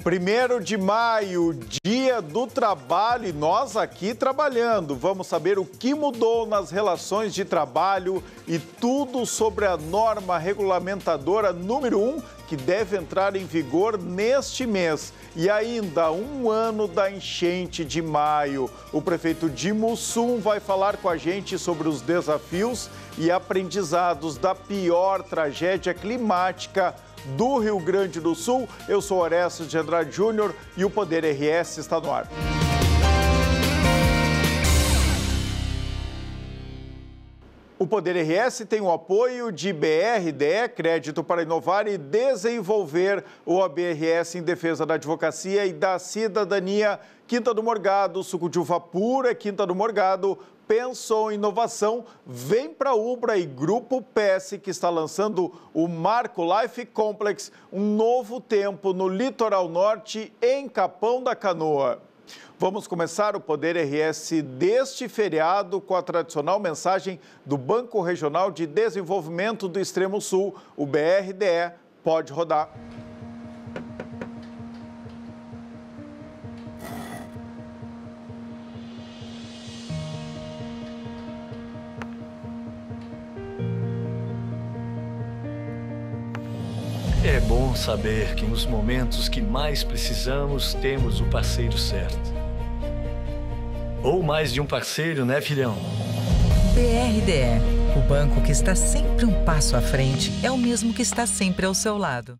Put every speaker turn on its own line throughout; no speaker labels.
1º de maio, Dia do Trabalho, e nós aqui trabalhando. Vamos saber o que mudou nas relações de trabalho e tudo sobre a norma regulamentadora número 1, que deve entrar em vigor neste mês. E ainda 1 ano da enchente de maio. O prefeito de Mussum vai falar com a gente sobre os desafios e aprendizados da pior tragédia climática do Rio Grande do Sul. Eu sou Orestes de Andrade Júnior e o Poder RS está no ar. O Poder RS tem o apoio de BRDE, Crédito para Inovar e Desenvolver, o ABRS em defesa da advocacia e da cidadania. Quinta do Morgado, suco de uva pura, Quinta do Morgado. Pensou em inovação, vem para a Ubra e Grupo PES, que está lançando o Marco Life Complex, um novo tempo no litoral norte, em Capão da Canoa. Vamos começar o Poder RS deste feriado com a tradicional mensagem do Banco Regional de Desenvolvimento do Extremo Sul, o BRDE. Pode rodar.
É bom saber que nos momentos que mais precisamos, temos o parceiro certo. Ou mais de um parceiro, né, filhão?
BRDE, o banco que está sempre um passo à frente, é o mesmo que está sempre ao seu lado.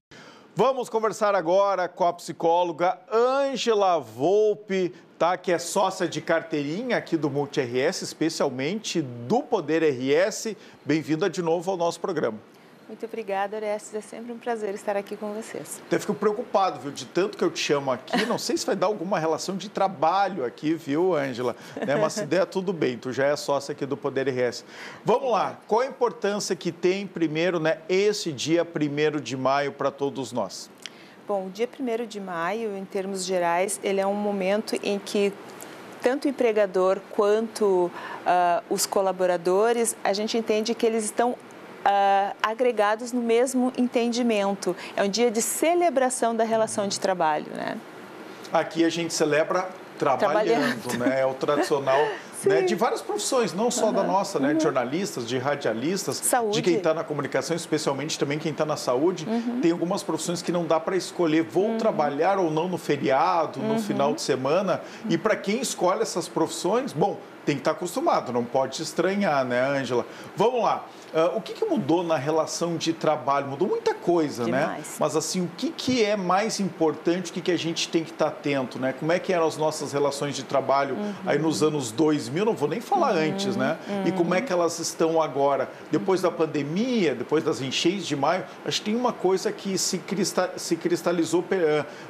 Vamos conversar agora com a psicóloga Ângela Volpe, que é sócia de carteirinha aqui do Multi RS, especialmente do Poder RS. Bem-vinda de novo ao nosso programa.
Muito obrigada, Orestes. É sempre um prazer estar aqui com vocês.
Até fico preocupado, viu, de tanto que eu te chamo aqui. Não sei se vai dar alguma relação de trabalho aqui, viu, Ângela? Mas se der, tudo bem. Tu já é sócia aqui do Poder RS. Vamos lá. Qual a importância que tem, primeiro, esse dia 1º de maio para todos nós?
Bom, o dia 1º de maio, em termos gerais, ele é um momento em que tanto o empregador quanto os colaboradores, a gente entende que eles estão agregados no mesmo entendimento. É um dia de celebração da relação de trabalho, né? Aqui
a gente celebra trabalhando, né? É o tradicional, né? De várias profissões, não só da nossa, né? De jornalistas, de radialistas,
saúde.
De quem está na comunicação, especialmente também quem está na saúde. Tem algumas profissões que não dá para escolher, vou trabalhar ou não no feriado, no final de semana. E para quem escolhe essas profissões, bom, tem que estar acostumado, não pode estranhar, né, Ângela? Vamos lá. O que mudou na relação de trabalho? Mudou muita coisa,
demais,
né? Mas, assim, o que é mais importante, o que a gente tem que estar atento, né? Como é que eram as nossas relações de trabalho aí nos anos 2000? Não vou nem falar antes, né? E como é que elas estão agora? Depois da pandemia, depois das enchentes de maio, acho que tem uma coisa que se cristalizou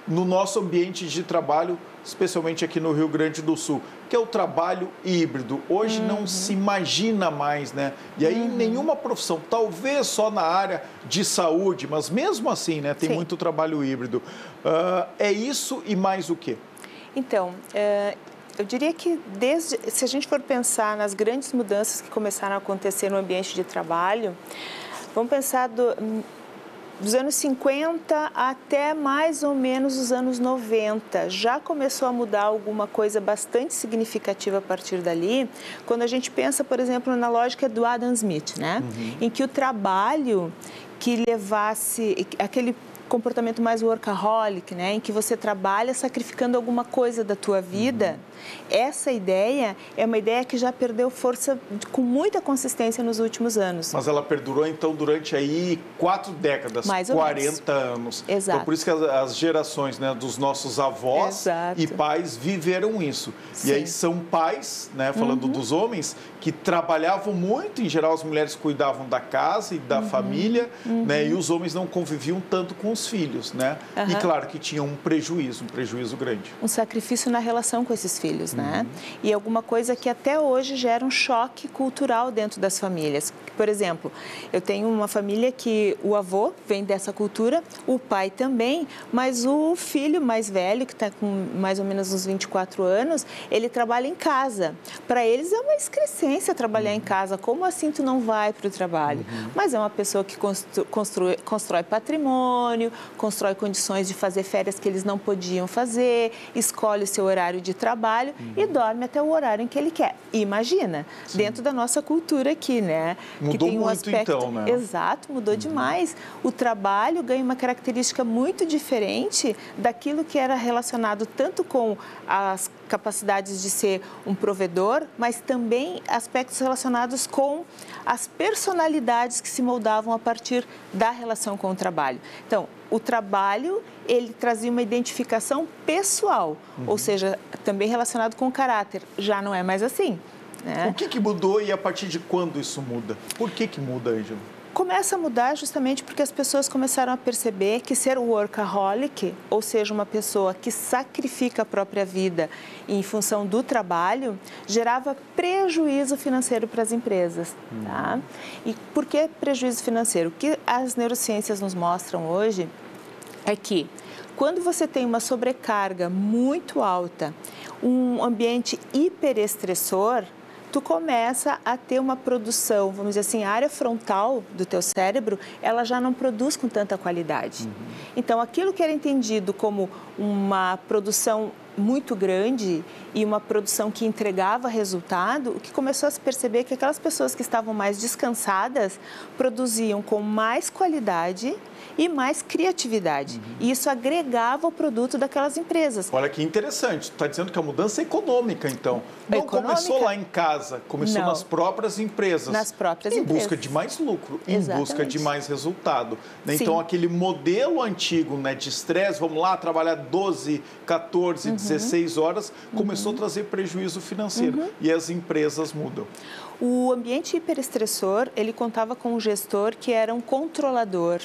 no nosso ambiente de trabalho, especialmente aqui no Rio Grande do Sul, que é o trabalho híbrido. Hoje não se imagina mais, né? E aí nenhuma profissão, talvez só na área de saúde, mas mesmo assim, né? Tem muito trabalho híbrido. É isso e mais o quê?
Então, eu diria que se a gente for pensar nas grandes mudanças que começaram a acontecer no ambiente de trabalho, vamos pensar dos anos 50 até mais ou menos os anos 90, já começou a mudar alguma coisa bastante significativa a partir dali, quando a gente pensa, por exemplo, na lógica do Adam Smith, né? Em que o trabalho que levasse aquele comportamento mais workaholic, né, em que você trabalha sacrificando alguma coisa da tua vida, essa ideia é uma ideia que já perdeu força com muita consistência nos últimos anos.
Mas ela perdurou, então, durante aí 4 décadas,
mais ou
40 anos.
Exato.
Então, por isso que as gerações, né, dos nossos avós e pais viveram isso.
Sim.
E aí são pais, né, falando dos homens, que trabalhavam muito, em geral as mulheres cuidavam da casa e da família, né, e os homens não conviviam tanto com os filhos, né? E claro que tinham um prejuízo grande.
Um sacrifício na relação com esses filhos, né? E alguma coisa que até hoje gera um choque cultural dentro das famílias. Por exemplo, eu tenho uma família que o avô vem dessa cultura, o pai também, mas o filho mais velho, que está com mais ou menos uns 24 anos, ele trabalha em casa. Para eles é uma excrescência trabalhar em casa. Como assim tu não vai para o trabalho? Mas é uma pessoa que constrói patrimônio, constrói condições de fazer férias que eles não podiam fazer, escolhe o seu horário de trabalho e dorme até o horário em que ele quer. Imagina, dentro da nossa cultura aqui, né?
Mudou
que tem um
muito
aspecto...
então, né?
Exato, mudou demais. O trabalho ganha uma característica muito diferente daquilo que era relacionado tanto com as capacidades de ser um provedor, mas também aspectos relacionados com as personalidades que se moldavam a partir da relação com o trabalho. Então, o trabalho, ele trazia uma identificação pessoal, ou seja, também relacionado com o caráter. Já não é mais assim, né?
O que mudou e a partir de quando isso muda? Por que muda, Ângela?
Começa a mudar justamente porque as pessoas começaram a perceber que ser workaholic, ou seja, uma pessoa que sacrifica a própria vida em função do trabalho, gerava prejuízo financeiro para as empresas. Tá? E por que prejuízo financeiro? O que as neurociências nos mostram hoje é que quando você tem uma sobrecarga muito alta, um ambiente hiperestressor, tu começa a ter uma produção, vamos dizer assim, a área frontal do teu cérebro, ela já não produz com tanta qualidade. Então, aquilo que era entendido como uma produção muito grande e uma produção que entregava resultado, o que começou a se perceber é que aquelas pessoas que estavam mais descansadas produziam com mais qualidade e mais criatividade. E isso agregava o produto daquelas empresas.
Olha que interessante, tu está dizendo que a mudança é econômica, então. Não começou lá em casa, começou nas próprias empresas.
Nas próprias
empresas.
Em
busca de mais lucro,
Exatamente.
Em busca de mais resultado. Né? Então, aquele modelo antigo, né, de estresse, vamos lá, trabalhar 12, 14, 16 horas, começou a trazer prejuízo financeiro. E as empresas mudam.
O ambiente hiperestressor, ele contava com um gestor que era um controlador,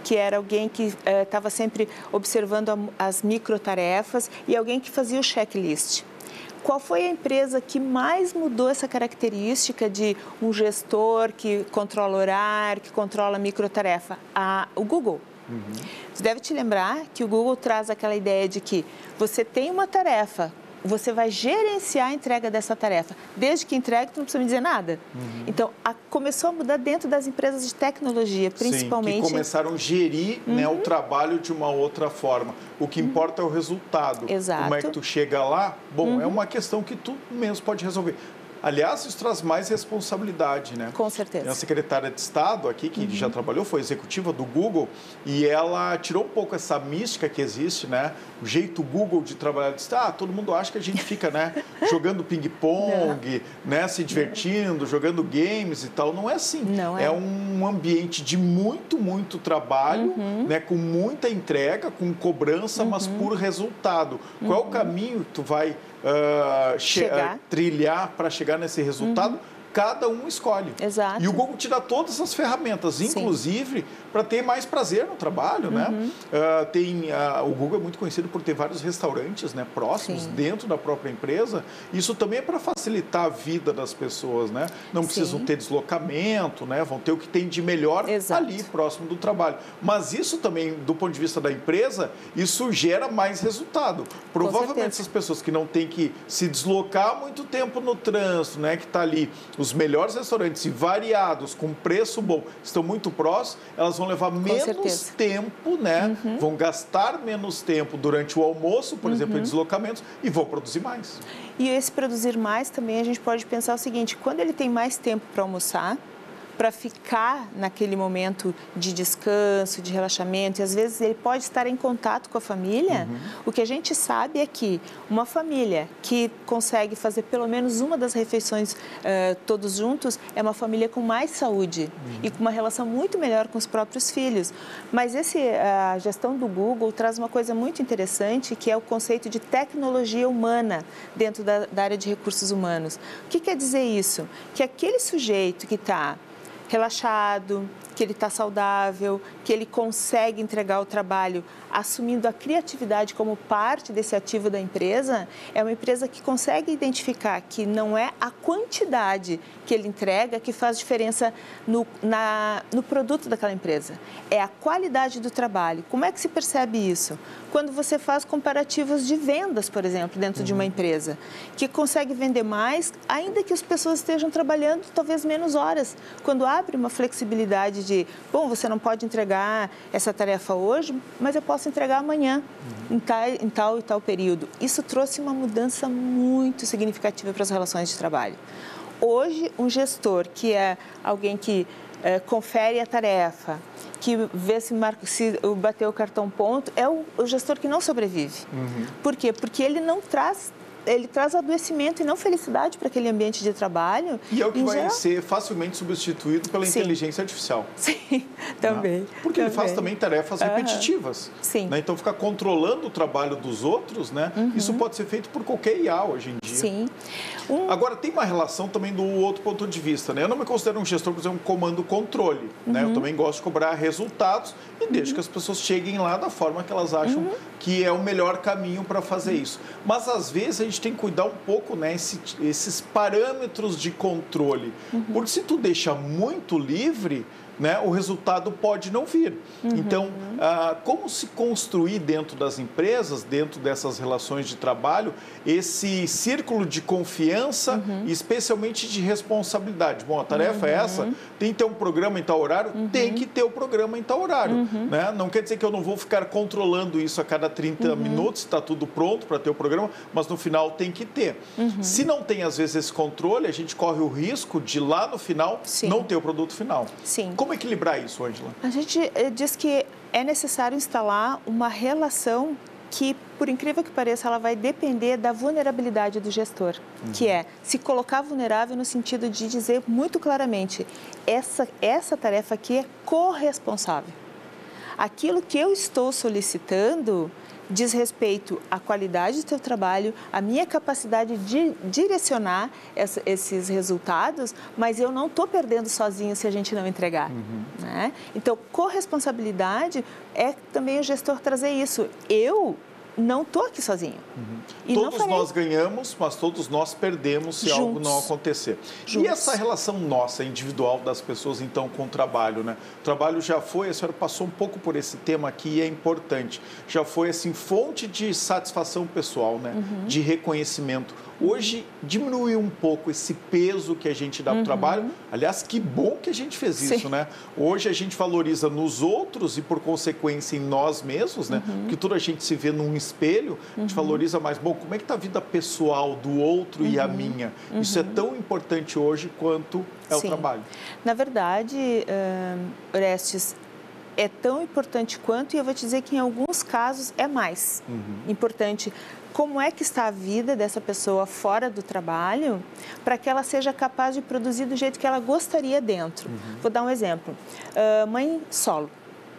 que era alguém que estava sempre observando as microtarefas e alguém que fazia o checklist. Qual foi a empresa que mais mudou essa característica de um gestor que controla horário, que controla a microtarefa? O Google. Você deve te lembrar que o Google traz aquela ideia de que você tem uma tarefa, você vai gerenciar a entrega dessa tarefa. Desde que entregue, tu não precisa me dizer nada. Então, começou a mudar dentro das empresas de tecnologia, principalmente.
Sim, que começaram a gerir né, o trabalho de uma outra forma. O que importa é o resultado.
Exato.
Como é que tu chega lá? Bom, é uma questão que tu mesmo pode resolver. Aliás, isso traz mais responsabilidade, né?
Com certeza.
A secretária de Estado aqui, que já trabalhou, foi executiva do Google, e ela tirou um pouco essa mística que existe, né? O jeito Google de trabalhar. Disse, todo mundo acha que a gente fica, né? Jogando ping-pong, né? Se divertindo, jogando games e tal. Não é assim.
Não é.
É um ambiente de muito trabalho, né? Com muita entrega, com cobrança, mas por resultado. Qual é o caminho que tu vai trilhar para chegar nesse resultado? Cada um escolhe.
Exato.
E o Google te dá todas as ferramentas, inclusive para ter mais prazer no trabalho, né? O Google é muito conhecido por ter vários restaurantes, né, próximos, dentro da própria empresa. Isso também é para facilitar a vida das pessoas, né? Não precisam ter deslocamento, né? Vão ter o que tem de melhor ali, próximo do trabalho. Mas isso também, do ponto de vista da empresa, isso gera mais resultado. Provavelmente essas pessoas que não têm que se deslocar muito tempo no trânsito, né, que está ali, os melhores restaurantes e variados, com preço bom, estão muito próximos, elas vão levar menos tempo, né? Vão gastar menos tempo durante o almoço, por exemplo, em deslocamentos, e vão produzir mais.
E esse produzir mais também, a gente pode pensar o seguinte, quando ele tem mais tempo para almoçar, para ficar naquele momento de descanso, de relaxamento, e às vezes ele pode estar em contato com a família, o que a gente sabe é que uma família que consegue fazer pelo menos uma das refeições todos juntos é uma família com mais saúde e com uma relação muito melhor com os próprios filhos. Mas a gestão do Google traz uma coisa muito interessante, que é o conceito de tecnologia humana dentro da área de recursos humanos. O que quer dizer isso? Que aquele sujeito que está relaxado, que ele está saudável, que ele consegue entregar o trabalho assumindo a criatividade como parte desse ativo da empresa, é uma empresa que consegue identificar que não é a quantidade que ele entrega que faz diferença no produto daquela empresa, é a qualidade do trabalho. Como é que se percebe isso? Quando você faz comparativos de vendas, por exemplo, dentro de uma empresa, que consegue vender mais, ainda que as pessoas estejam trabalhando talvez menos horas. Quando há abre uma flexibilidade de, bom, você não pode entregar essa tarefa hoje, mas eu posso entregar amanhã, em tal e tal período. Isso trouxe uma mudança muito significativa para as relações de trabalho. Hoje, um gestor que é alguém que confere a tarefa, que vê se bateu o cartão ponto, é o gestor que não sobrevive. Por quê? Porque ele não traz... Ele traz adoecimento e não felicidade para aquele ambiente de trabalho.
E é o que vai ser facilmente substituído pela inteligência artificial.
Sim, também.
Né? Porque ele faz também tarefas repetitivas.
Sim.
Né? Então, ficar controlando o trabalho dos outros, né? Isso pode ser feito por qualquer IA hoje em dia.
Sim.
Agora, tem uma relação também do outro ponto de vista. Né? Eu não me considero um gestor, por exemplo, um comando-controle. Né? Eu também gosto de cobrar resultados e deixo que as pessoas cheguem lá da forma que elas acham que é o melhor caminho para fazer isso. Mas, às vezes, a gente tem que cuidar um pouco, né, esses parâmetros de controle. Porque se tu deixa muito livre, né, o resultado pode não vir. Então, como se construir dentro das empresas, dentro dessas relações de trabalho, esse círculo de confiança e especialmente de responsabilidade. Bom, a tarefa é essa, tem que ter um programa em tal horário, tem que ter o programa em tal horário. Né? Não quer dizer que eu não vou ficar controlando isso a cada 30 minutos, está tudo pronto para ter o programa, mas no final tem que ter. Se não tem, às vezes, esse controle, a gente corre o risco de lá no final não ter o produto final.
Sim.
Como equilibrar isso, Ângela?
A gente diz que é necessário instalar uma relação que, por incrível que pareça, ela vai depender da vulnerabilidade do gestor, que é se colocar vulnerável no sentido de dizer muito claramente, essa tarefa aqui é corresponsável. Aquilo que eu estou solicitando diz respeito à qualidade do teu trabalho, à minha capacidade de direcionar esses resultados, mas eu não estou perdendo sozinho se a gente não entregar. Né? Então, corresponsabilidade é também o gestor trazer isso. Eu não estou aqui sozinho.
Todos nós ganhamos, mas todos nós perdemos se algo não acontecer. E essa relação nossa, individual das pessoas, então, com o trabalho, né? O trabalho já foi, a senhora passou um pouco por esse tema aqui e é importante, já foi, assim, fonte de satisfação pessoal, né? De reconhecimento. Hoje, diminuiu um pouco esse peso que a gente dá para o trabalho. Aliás, que bom que a gente fez isso, né? Hoje a gente valoriza nos outros e, por consequência, em nós mesmos, né? Porque toda a gente se vê num espelho, a gente valoriza mais. Bom, como é que está a vida pessoal do outro e a minha? Isso é tão importante hoje quanto é o trabalho.
Na verdade, Orestes, é tão importante quanto, e eu vou te dizer que em alguns casos é mais importante. Como é que está a vida dessa pessoa fora do trabalho para que ela seja capaz de produzir do jeito que ela gostaria dentro? Vou dar um exemplo. Mãe solo.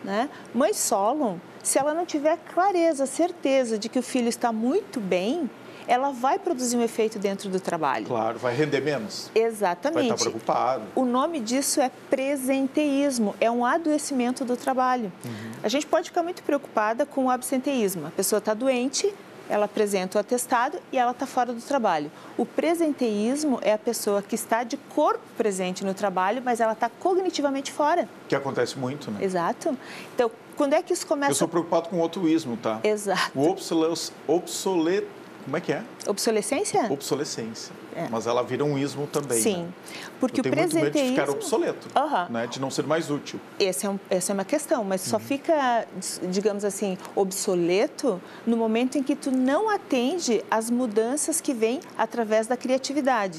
Né? Mãe solo, se ela não tiver clareza, certeza de que o filho está muito bem, ela vai produzir um efeito dentro do trabalho.
Claro, vai render menos.
Exatamente.
Vai estar preocupado.
O nome disso é presenteísmo, é um adoecimento do trabalho. A gente pode ficar muito preocupada com o absenteísmo. A pessoa está doente, ela apresenta o atestado e ela está fora do trabalho. O presenteísmo é a pessoa que está de corpo presente no trabalho, mas ela está cognitivamente fora.
Que acontece muito, né?
Exato. Então, quando é que isso começa?
Eu sou preocupado com outro ismo, tá?
Exato.
O obsoleto. Como é que é?
Obsolescência?
Obsolescência. Mas ela vira um ismo também.
Sim.
Né?
Porque
eu tenho
o presenteísmo...
muito medo de ficar obsoleto, né? De não ser mais útil.
Essa é uma questão, mas só fica, digamos assim, obsoleto no momento em que tu não atende às mudanças que vêm através da criatividade.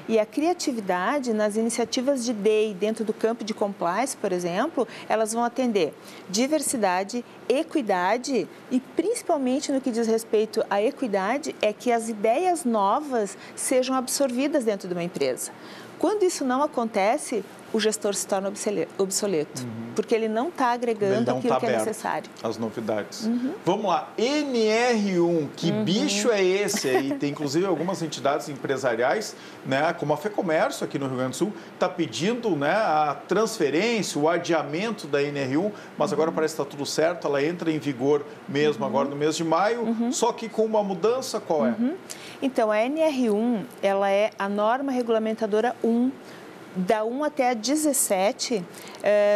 E a criatividade, nas iniciativas de DEI, dentro do campo de compliance, por exemplo, elas vão atender diversidade, equidade e, principalmente no que diz respeito à equidade, é que as ideias novas sejam absorvidas dentro de uma empresa. Quando isso não acontece, o gestor se torna obsoleto, porque ele não está agregando aquilo que é necessário.
As novidades. Vamos lá, NR1, que bicho é esse aí? Tem inclusive algumas entidades empresariais, né, como a FEComércio aqui no Rio Grande do Sul, está pedindo, né, a transferência, o adiamento da NR1, mas agora parece que está tudo certo, ela entra em vigor mesmo agora no mês de maio, só que com uma mudança, qual é?
Então, a NR1, ela é a norma regulamentadora 1 Da 1 até a 17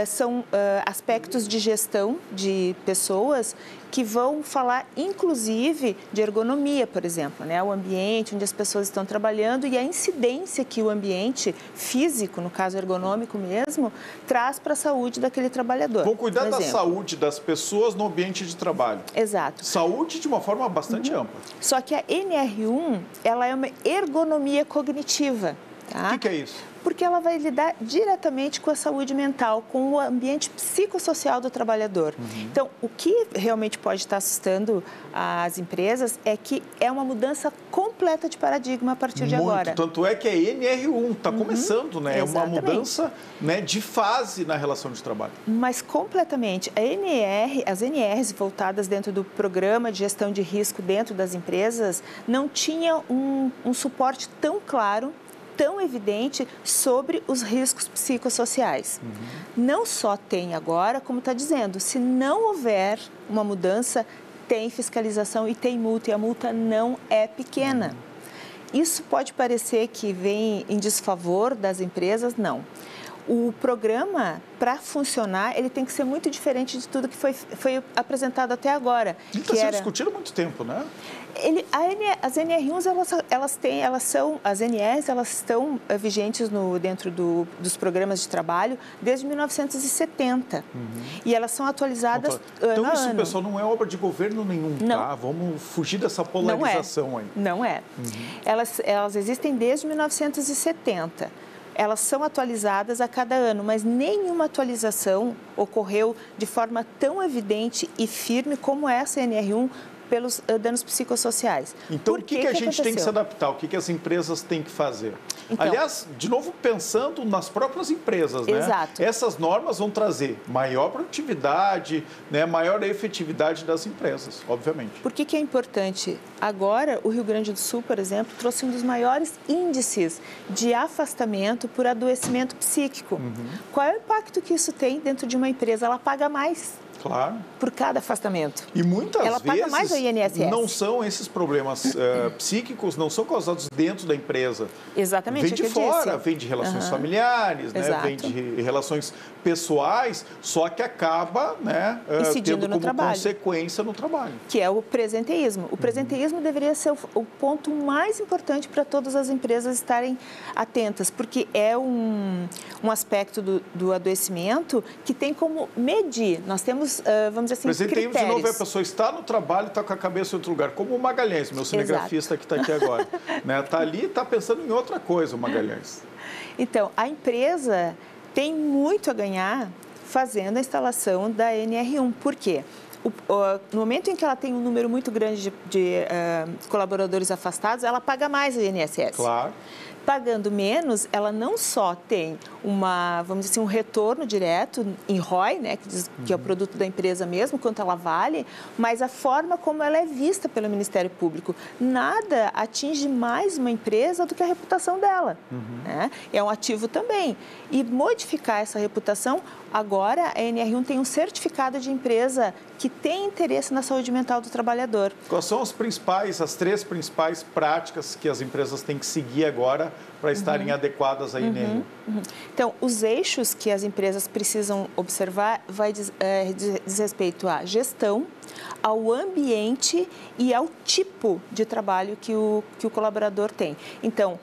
são aspectos de gestão de pessoas que vão falar, inclusive, de ergonomia, por exemplo, né? O ambiente onde as pessoas estão trabalhando e a incidência que o ambiente físico, no caso ergonômico mesmo, traz para a saúde daquele trabalhador.
Vão cuidar da saúde das pessoas no ambiente de trabalho.
Exato.
Saúde de uma forma bastante ampla.
Só que a NR1, ela é uma ergonomia cognitiva. Tá?
O que é isso?
Porque ela vai lidar diretamente com a saúde mental, com o ambiente psicossocial do trabalhador. Então, o que realmente pode estar assustando as empresas é que é uma mudança completa de paradigma a partir de agora.
Tanto é que a NR1 está começando, né?
Exatamente.
É uma mudança, né, de fase na relação de trabalho.
Mas completamente. As NRs voltadas dentro do programa de gestão de risco dentro das empresas não tinham um suporte tão claro, tão evidente sobre os riscos psicossociais. Não só tem agora, como está dizendo, se não houver uma mudança, tem fiscalização e tem multa, e a multa não é pequena. Isso pode parecer que vem em desfavor das empresas, não. O programa, para funcionar, ele tem que ser muito diferente de tudo que foi apresentado até agora.
Ele está sendo discutido há muito tempo, né?
As NR1s, as NRs, elas estão vigentes dentro dos programas de trabalho desde 1970. E elas são atualizadas ano a ano.
Então, isso, pessoal, não é obra de governo nenhum,
não.
Tá? Vamos fugir dessa polarização aí.
Não é. Elas existem desde 1970. Elas são atualizadas a cada ano, mas nenhuma atualização ocorreu de forma tão evidente e firme como essa NR1 pelos danos psicossociais.
Então, o que a gente tem que se adaptar? O que as empresas têm que fazer? Então, aliás, de novo, pensando nas próprias empresas, né?
Exato.
Essas normas vão trazer maior produtividade, né? Maior efetividade das empresas, obviamente.
Por que é importante? Agora, o Rio Grande do Sul, por exemplo, trouxe um dos maiores índices de afastamento por adoecimento psíquico. Qual é o impacto que isso tem dentro de uma empresa? Ela paga mais.
Claro.
Por cada afastamento.
E muitas
ela
vezes
paga mais o INSS.
Não são esses problemas psíquicos, não são causados dentro da empresa.
Exatamente.
Vem de fora, vem de relações familiares, né? Vem de relações pessoais, só que acaba, né, tendo como consequência no trabalho.
Que é o presenteísmo. O presenteísmo deveria ser o ponto mais importante para todas as empresas estarem atentas, porque é um aspecto do adoecimento que tem como medir. Nós temos, vamos dizer assim,
presenteísmo,
critérios.
de novo, a pessoa está no trabalho, está com a cabeça em outro lugar, como o Magalhães, meu cinegrafista que está aqui agora. Está ali e está pensando em outra coisa, o Magalhães.
Então, a empresa tem muito a ganhar fazendo a instalação da NR1. Por quê? No momento em que ela tem um número muito grande de colaboradores afastados, ela paga mais o INSS.
Claro.
Pagando menos, ela não só tem vamos dizer assim, um retorno direto em ROI, né, que é o produto da empresa mesmo, quanto ela vale, mas a forma como ela é vista pelo Ministério Público. Nada atinge mais uma empresa do que a reputação dela. Né? É um ativo também. E modificar essa reputação, agora a NR1 tem um certificado de empresa que tem interesse na saúde mental do trabalhador.
Quais são as três principais práticas que as empresas têm que seguir agora para estarem adequadas à NR1?
Então, os eixos que as empresas precisam observar diz respeito à gestão, ao ambiente e ao tipo de trabalho que o colaborador tem. Então,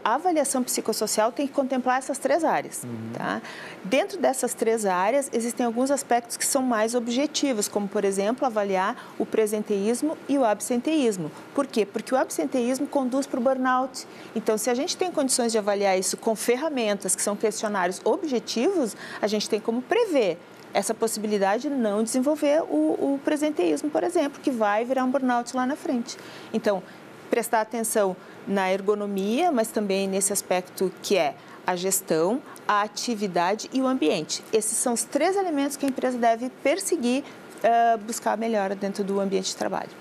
a avaliação psicossocial tem que contemplar essas três áreas. Tá? Dentro dessas três áreas, existem alguns aspectos que são mais objetivos, como, por exemplo, avaliar o presenteísmo e o absenteísmo. Por quê? Porque o absenteísmo conduz para o burnout. Então, se a gente tem condições de avaliar isso com ferramentas, que são questionários objetivos, a gente tem como prever essa possibilidade de não desenvolver o presenteísmo, por exemplo, que vai virar um burnout lá na frente. Então, prestar atenção na ergonomia, mas também nesse aspecto que é a gestão, a atividade e o ambiente. Esses são os três elementos que a empresa deve perseguir buscar a melhora dentro do ambiente de trabalho.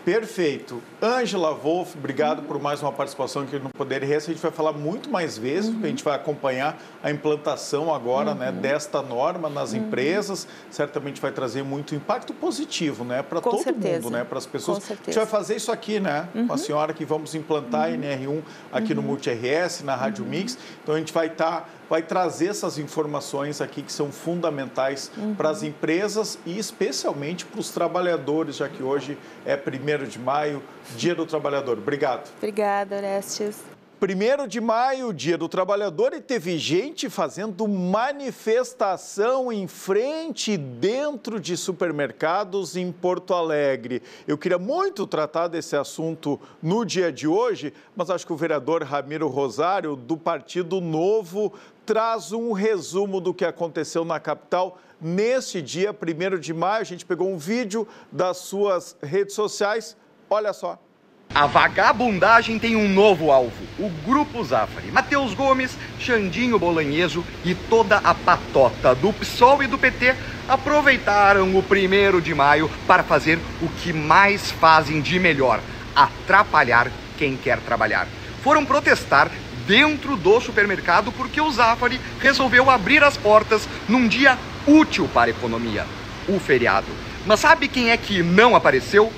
Perfeito. Ângela Wolff, obrigado por mais uma participação aqui no Poder RS. A gente vai falar muito mais vezes, porque a gente vai acompanhar a implantação agora né, desta norma nas empresas. Certamente vai trazer muito impacto positivo né, para todo mundo, né, para as pessoas. A gente vai fazer isso aqui, né? Com a senhora que vamos implantar a NR1 aqui no Multi RS, na Rádio Mix. Então a gente vai trazer essas informações aqui que são fundamentais para as empresas e especialmente para os trabalhadores, já que hoje é 1º de maio, Dia do Trabalhador. Obrigado.
Obrigada, Orestes.
1º de maio, Dia do Trabalhador, e teve gente fazendo manifestação em frente e dentro de supermercados em Porto Alegre. Eu queria muito tratar desse assunto no dia de hoje, mas acho que o vereador Ramiro Rosário, do Partido Novo, traz um resumo do que aconteceu na capital neste dia, 1º de maio. A gente pegou um vídeo das suas redes sociais. Olha só.
A vagabundagem tem um novo alvo, o Grupo Zafari. Matheus Gomes, Xandinho Bolanheso e toda a patota do PSOL e do PT aproveitaram o 1º de maio para fazer o que mais fazem de melhor, atrapalhar quem quer trabalhar. Foram protestar dentro do supermercado porque o Zafari resolveu abrir as portas num dia útil para a economia, o feriado. Mas sabe quem é que não apareceu?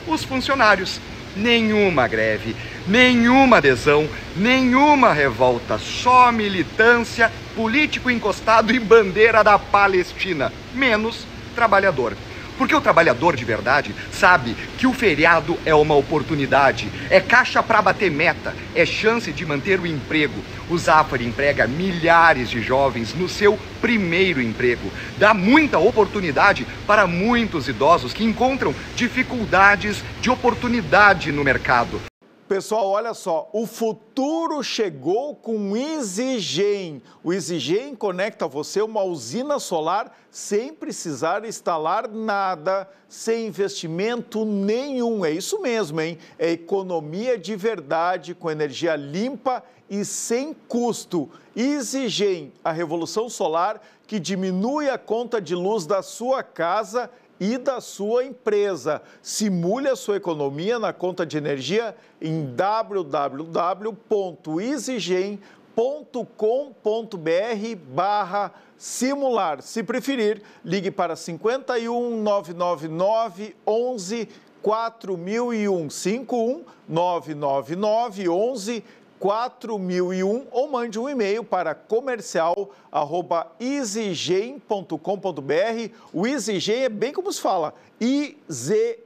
Os funcionários. Nenhuma greve, nenhuma adesão, nenhuma revolta, só militância, político encostado e bandeira da Palestina, menos trabalhador. Porque o trabalhador de verdade sabe que o feriado é uma oportunidade, é caixa para bater meta, é chance de manter o emprego. O Zafari emprega milhares de jovens no seu primeiro emprego. Dá muita oportunidade para muitos idosos que encontram dificuldades de oportunidade no mercado.
Pessoal, olha só, o futuro chegou com o EasyGen. O EasyGen conecta você a uma usina solar sem precisar instalar nada, sem investimento nenhum. É isso mesmo, hein? É economia de verdade, com energia limpa e sem custo. EasyGen, a revolução solar que diminui a conta de luz da sua casa e da sua empresa. Simule a sua economia na conta de energia em www.easygen.com.br/simular. Se preferir, ligue para 51 999 11 4001 51 999 11 4001 ou mande um e-mail para comercial@easygen.com.br. O EasyGen é bem como se fala, I-Z-I-G-E-N,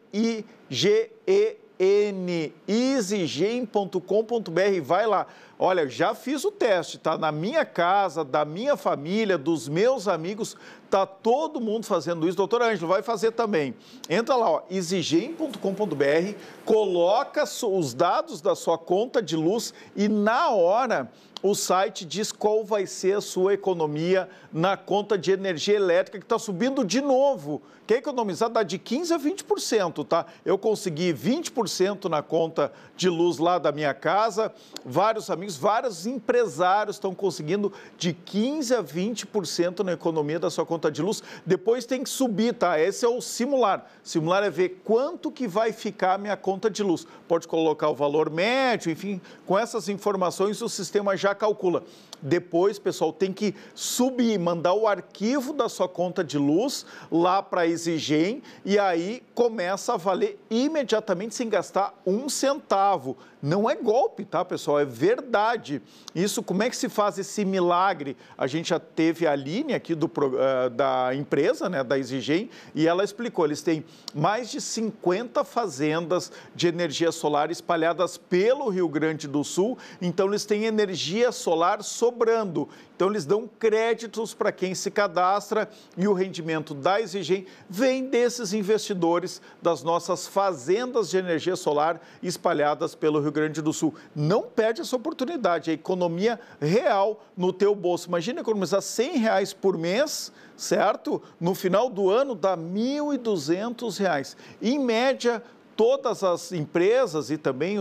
easygen.com.br. Vai lá. Olha, já fiz o teste, tá? Na minha casa, da minha família, dos meus amigos, tá todo mundo fazendo isso. Doutor Ângelo, vai fazer também. Entra lá, ó, easygen.com.br, coloca os dados da sua conta de luz e na hora o site diz qual vai ser a sua economia na conta de energia elétrica, que está subindo de novo. Quer economizar? Dá de 15% a 20%, tá? Eu consegui 20% na conta de luz lá da minha casa. Vários amigos, vários empresários estão conseguindo de 15% a 20% na economia da sua conta de luz. Depois tem que subir, tá? Esse é o simular. Simular é ver quanto que vai ficar a minha conta de luz. Pode colocar o valor médio, enfim, com essas informações o sistema já calcula. Depois, pessoal, tem que subir, mandar o arquivo da sua conta de luz lá para a EasyGen e aí começa a valer imediatamente sem gastar um centavo. Não é golpe, tá, pessoal? É verdade. Isso, como é que se faz esse milagre? A gente já teve a Aline aqui da empresa, né, da EasyGen, e ela explicou, eles têm mais de 50 fazendas de energia solar espalhadas pelo Rio Grande do Sul, então eles têm energia solar sobrando. Então, eles dão créditos para quem se cadastra e o rendimento da EasyGen vem desses investidores das nossas fazendas de energia solar espalhadas pelo Rio Grande do Sul. Não perde essa oportunidade, é economia real no teu bolso. Imagina economizar R$100 por mês, certo? No final do ano dá R$1.200. Em média, todas as empresas e também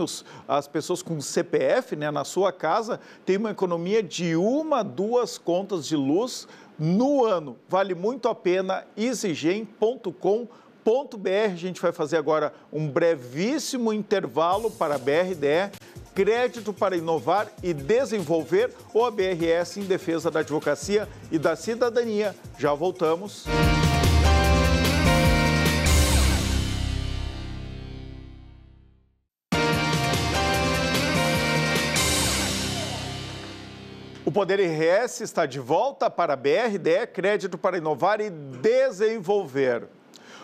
as pessoas com CPF, né, na sua casa, têm uma economia de 1 a 2 contas de luz no ano. Vale muito a pena, easygen.com.br. A gente vai fazer agora um brevíssimo intervalo para a BRDE, Crédito para Inovar e Desenvolver, ou a BRS em defesa da advocacia e da cidadania. Já voltamos. O Poder RS está de volta para a BRDE, Crédito para Inovar e Desenvolver.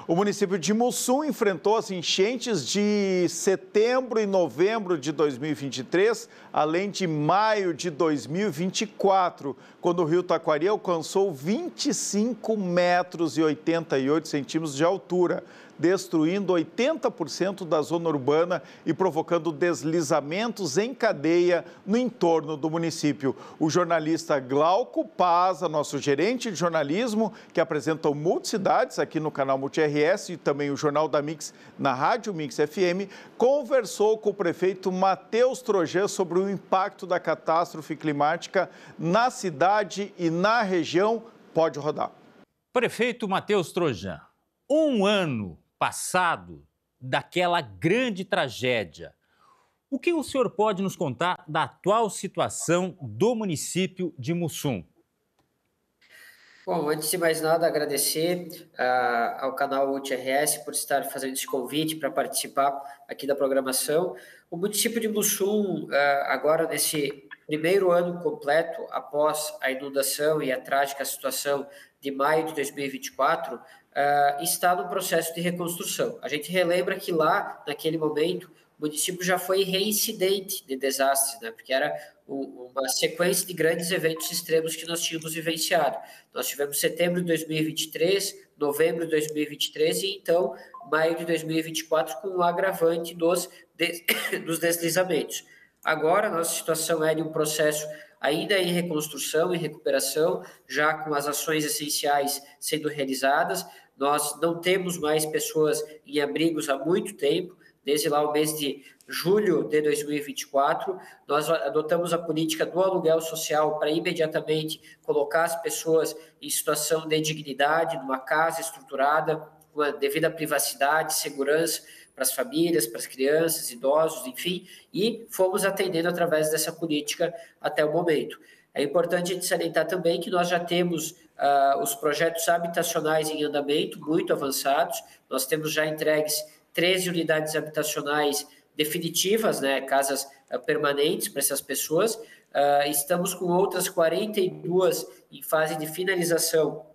O município de Mussum enfrentou as enchentes de setembro e novembro de 2023, além de maio de 2024, quando o rio Taquari alcançou 25 metros e 88 centímetros de altura, destruindo 80% da zona urbana e provocando deslizamentos em cadeia no entorno do município. O jornalista Glauco Paza, nosso gerente de jornalismo, que apresenta o Multicidades aqui no canal Multi-RS e também o Jornal da Mix na Rádio Mix FM, conversou com o prefeito Matheus Trojan sobre o impacto da catástrofe climática na cidade e na região. Pode rodar.
Prefeito Matheus Trojan, um ano passado daquela grande tragédia. O que o senhor pode nos contar da atual situação do município de Mussum?
Bom, antes de mais nada, agradecer ao canal Multi-RS por estar fazendo esse convite para participar aqui da programação. O município de Mussum, agora nesse primeiro ano completo após a inundação e a trágica situação de maio de 2024, está no processo de reconstrução. A gente relembra que lá, naquele momento, o município já foi reincidente de desastres, né? Porque era uma sequência de grandes eventos extremos que nós tínhamos vivenciado. Nós tivemos setembro de 2023, novembro de 2023 e então maio de 2024 com o agravante dos deslizamentos. Agora, a nossa situação é de um processo ainda em reconstrução e recuperação, já com as ações essenciais sendo realizadas. Nós não temos mais pessoas em abrigos há muito tempo, desde lá o mês de julho de 2024, nós adotamos a política do aluguel social para imediatamente colocar as pessoas em situação de dignidade, numa casa estruturada, com a devida privacidade, segurança para as famílias, para as crianças, idosos, enfim, e fomos atendendo através dessa política até o momento. É importante a gente salientar também que nós já temos os projetos habitacionais em andamento, muito avançados. Nós temos já entregues 13 unidades habitacionais definitivas, né, casas permanentes para essas pessoas. Estamos com outras 42 em fase de finalização,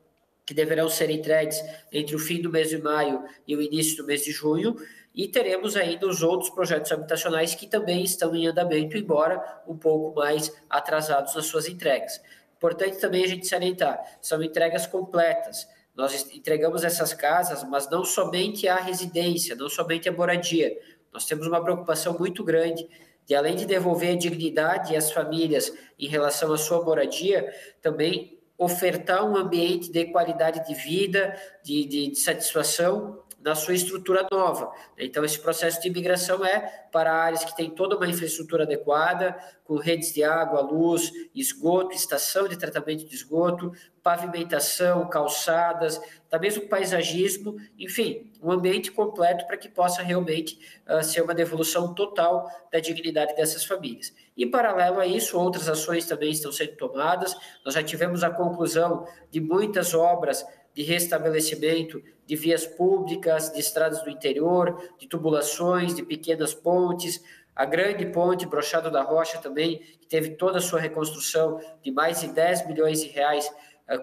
que deverão ser entregues entre o fim do mês de maio e o início do mês de junho. E teremos ainda os outros projetos habitacionais que também estão em andamento, embora um pouco mais atrasados nas suas entregas. Importante também a gente salientar, são entregas completas. Nós entregamos essas casas, mas não somente a residência, não somente a moradia. Nós temos uma preocupação muito grande de, além de devolver a dignidade às famílias em relação à sua moradia, também ofertar um ambiente de qualidade de vida, de satisfação na sua estrutura nova. Então, esse processo de imigração é para áreas que têm toda uma infraestrutura adequada, com redes de água, luz, esgoto, estação de tratamento de esgoto, pavimentação, calçadas, também o paisagismo, enfim, um ambiente completo para que possa realmente ser uma devolução total da dignidade dessas famílias. E, paralelo a isso, outras ações também estão sendo tomadas. Nós já tivemos a conclusão de muitas obras de restabelecimento de vias públicas, de estradas do interior, de tubulações, de pequenas pontes, a grande ponte Brochado da Rocha também, que teve toda a sua reconstrução de mais de 10 milhões de reais,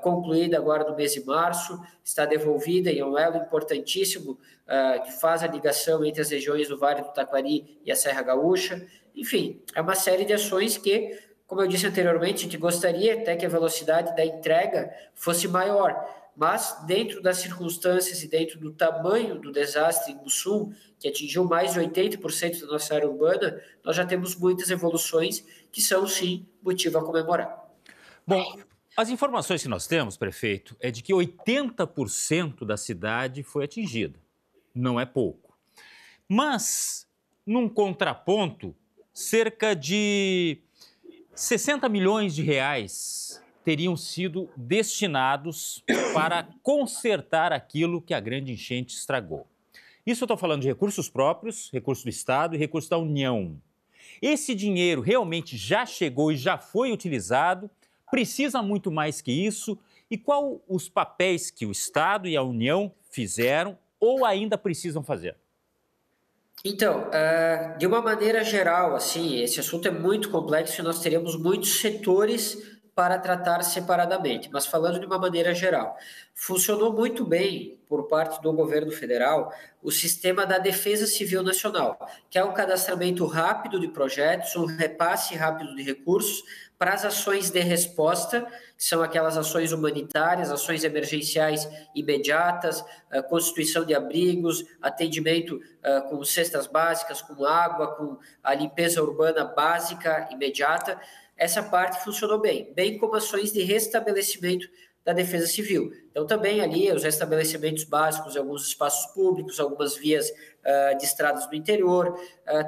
concluída agora no mês de março, está devolvida e é um elo importantíssimo que faz a ligação entre as regiões do Vale do Taquari e a Serra Gaúcha. Enfim, é uma série de ações que, como eu disse anteriormente, a gente gostaria até que a velocidade da entrega fosse maior, mas dentro das circunstâncias e dentro do tamanho do desastre em Mussum, que atingiu mais de 80% da nossa área urbana, nós já temos muitas evoluções que são, sim, motivo a comemorar.
Bom, as informações que nós temos, prefeito, é de que 80% da cidade foi atingida. Não é pouco. Mas, num contraponto, cerca de 60 milhões de reais teriam sido destinados para consertar aquilo que a grande enchente estragou. Isso eu estou falando de recursos próprios, recurso do Estado e recurso da União. Esse dinheiro realmente já chegou e já foi utilizado? Precisa muito mais que isso? E qual os papéis que o Estado e a União fizeram ou ainda precisam fazer?
Então, de uma maneira geral, assim, esse assunto é muito complexo e nós teríamos muitos setores para tratar separadamente, mas falando de uma maneira geral, funcionou muito bem por parte do governo federal o sistema da Defesa Civil Nacional, que é um cadastramento rápido de projetos, um repasse rápido de recursos para as ações de resposta, que são aquelas ações humanitárias, ações emergenciais imediatas, constituição de abrigos, atendimento com cestas básicas, com água, com a limpeza urbana básica imediata. Essa parte funcionou bem, bem como ações de restabelecimento da Defesa Civil. Então, também ali, os restabelecimentos básicos em alguns espaços públicos, algumas vias de estradas do interior,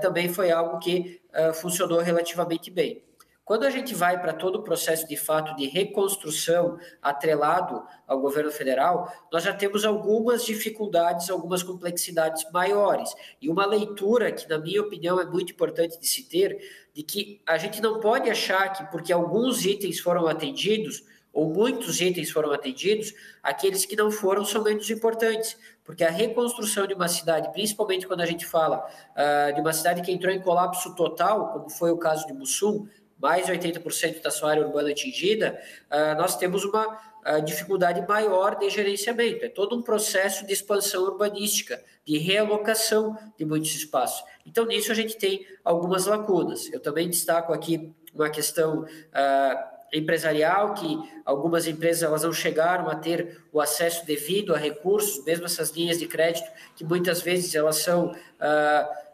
também foi algo que funcionou relativamente bem. Quando a gente vai para todo o processo, de fato, de reconstrução atrelado ao governo federal, nós já temos algumas dificuldades, algumas complexidades maiores. E uma leitura que, na minha opinião, é muito importante de se ter, de que a gente não pode achar que, porque alguns itens foram atendidos, ou muitos itens foram atendidos, aqueles que não foram são menos importantes, porque a reconstrução de uma cidade, principalmente quando a gente fala de uma cidade que entrou em colapso total, como foi o caso de Mussum, mais de 80% da sua área urbana atingida, nós temos uma dificuldade maior de gerenciamento. É todo um processo de expansão urbanística, de realocação de muitos espaços. Então, nisso a gente tem algumas lacunas. Eu também destaco aqui uma questão empresarial, que algumas empresas elas não chegaram a ter o acesso devido a recursos, mesmo essas linhas de crédito, que muitas vezes elas são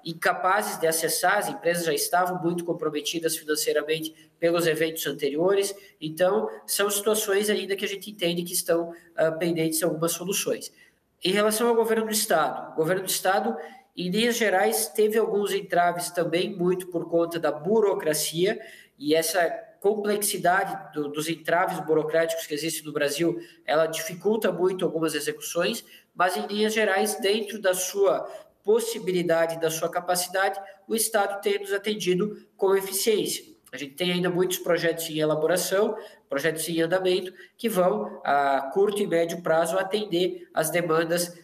incapazes de acessar, as empresas já estavam muito comprometidas financeiramente pelos eventos anteriores, então são situações ainda que a gente entende que estão pendentes de algumas soluções. Em relação ao governo do Estado, o governo do Estado, em linhas gerais, teve alguns entraves também, muito por conta da burocracia, e essa complexidade dos entraves burocráticos que existem no Brasil, ela dificulta muito algumas execuções, mas em linhas gerais, dentro da sua possibilidade, da sua capacidade, o Estado tem nos atendido com eficiência. A gente tem ainda muitos projetos em elaboração, projetos em andamento, que vão, a curto e médio prazo, atender as demandas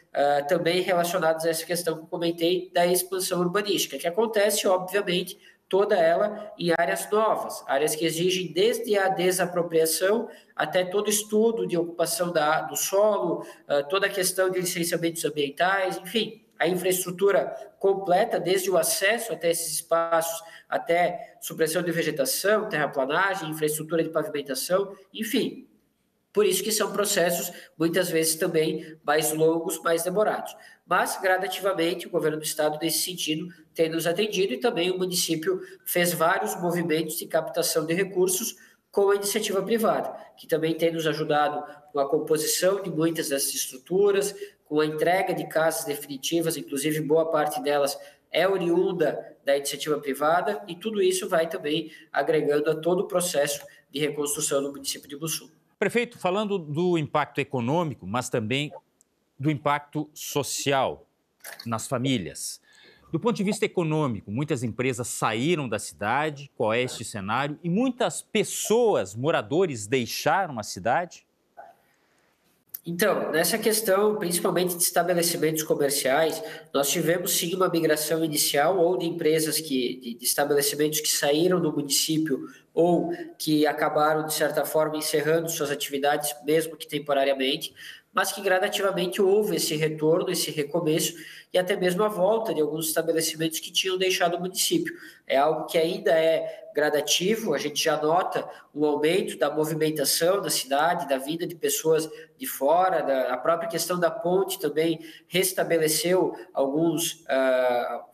também relacionadas a essa questão que eu comentei da expansão urbanística, que acontece, obviamente, toda ela em áreas novas, áreas que exigem desde a desapropriação até todo estudo de ocupação do solo, toda a questão de licenciamentos ambientais, enfim, a infraestrutura completa, desde o acesso até esses espaços, até supressão de vegetação, terraplanagem, infraestrutura de pavimentação, enfim. Por isso que são processos, muitas vezes, também mais longos, mais demorados. Mas, gradativamente, o governo do Estado, nesse sentido, tem nos atendido e também o município fez vários movimentos de captação de recursos com a iniciativa privada, que também tem nos ajudado com a composição de muitas dessas estruturas, com a entrega de casas definitivas, inclusive boa parte delas é oriunda da iniciativa privada, e tudo isso vai também agregando a todo o processo de reconstrução do município de Mussum.
Prefeito, falando do impacto econômico, mas também do impacto social nas famílias. Do ponto de vista econômico, muitas empresas saíram da cidade, qual é este cenário? E muitas pessoas, moradores, deixaram a cidade?
Então, nessa questão, principalmente de estabelecimentos comerciais, nós tivemos sim uma migração inicial ou de empresas de estabelecimentos que saíram do município ou que acabaram, de certa forma, encerrando suas atividades, mesmo que temporariamente, mas que gradativamente houve esse retorno, esse recomeço e até mesmo a volta de alguns estabelecimentos que tinham deixado o município. É algo que ainda é gradativo, a gente já nota um aumento da movimentação da cidade, da vinda de pessoas de fora, a própria questão da ponte também restabeleceu alguns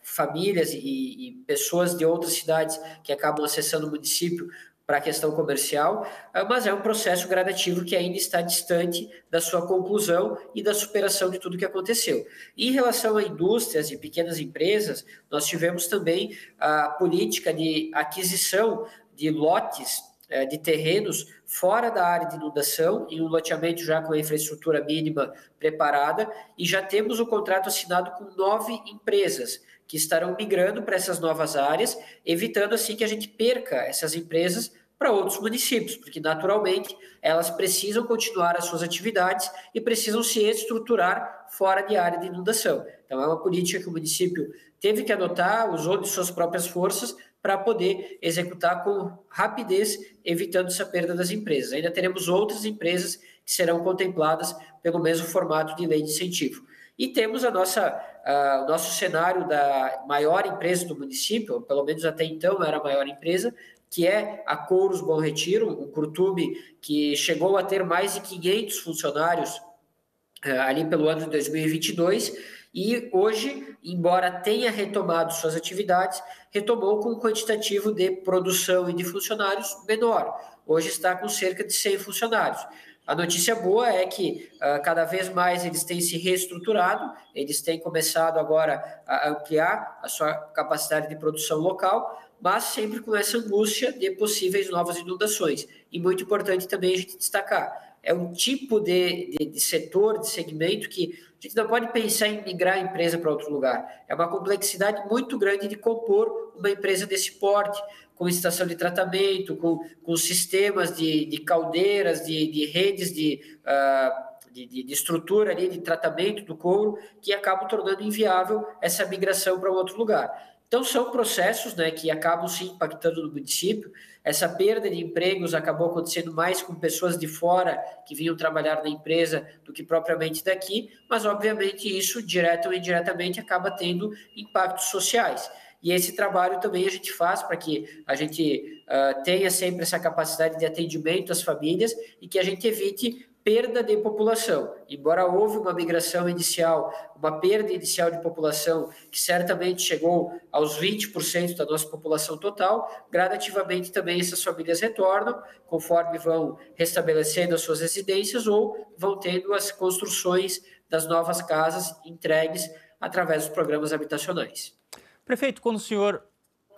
famílias e pessoas de outras cidades que acabam acessando o município para a questão comercial, mas é um processo gradativo que ainda está distante da sua conclusão e da superação de tudo o que aconteceu. Em relação a indústrias e pequenas empresas, nós tivemos também a política de aquisição de lotes de terrenos fora da área de inundação, em um loteamento já com a infraestrutura mínima preparada, e já temos o contrato assinado com 9 empresas que estarão migrando para essas novas áreas, evitando assim que a gente perca essas empresas para outros municípios, porque naturalmente elas precisam continuar as suas atividades e precisam se estruturar fora de área de inundação. Então é uma política que o município teve que adotar, usou de suas próprias forças para poder executar com rapidez, evitando essa perda das empresas. Ainda teremos outras empresas que serão contempladas pelo mesmo formato de lei de incentivo. E temos o nosso cenário da maior empresa do município, pelo menos até então era a maior empresa, que é a Couros Bom Retiro, um curtume que chegou a ter mais de 500 funcionários ali pelo ano de 2022, e hoje, embora tenha retomado suas atividades, retomou com um quantitativo de produção e de funcionários menor. Hoje está com cerca de 100 funcionários. A notícia boa é que cada vez mais eles têm se reestruturado, eles têm começado agora a ampliar a sua capacidade de produção local, mas sempre com essa angústia de possíveis novas inundações. E muito importante também a gente destacar, é um tipo de setor, de segmento que a gente não pode pensar em migrar a empresa para outro lugar. É uma complexidade muito grande de compor uma empresa desse porte, com estação de tratamento, com sistemas de caldeiras, de redes de estrutura ali, de tratamento do couro, que acabam tornando inviável essa migração para outro lugar. Então, são processos, né, que acabam se impactando no município. Essa perda de empregos acabou acontecendo mais com pessoas de fora que vinham trabalhar na empresa do que propriamente daqui, mas, obviamente, isso, direto ou indiretamente, acaba tendo impactos sociais. E esse trabalho também a gente faz para que a gente tenha sempre essa capacidade de atendimento às famílias e que a gente evite perda de população. Embora houve uma migração inicial, uma perda inicial de população que certamente chegou aos 20% da nossa população total, gradativamente também essas famílias retornam, conforme vão restabelecendo as suas residências ou vão tendo as construções das novas casas entregues através dos programas habitacionais.
Prefeito, quando o senhor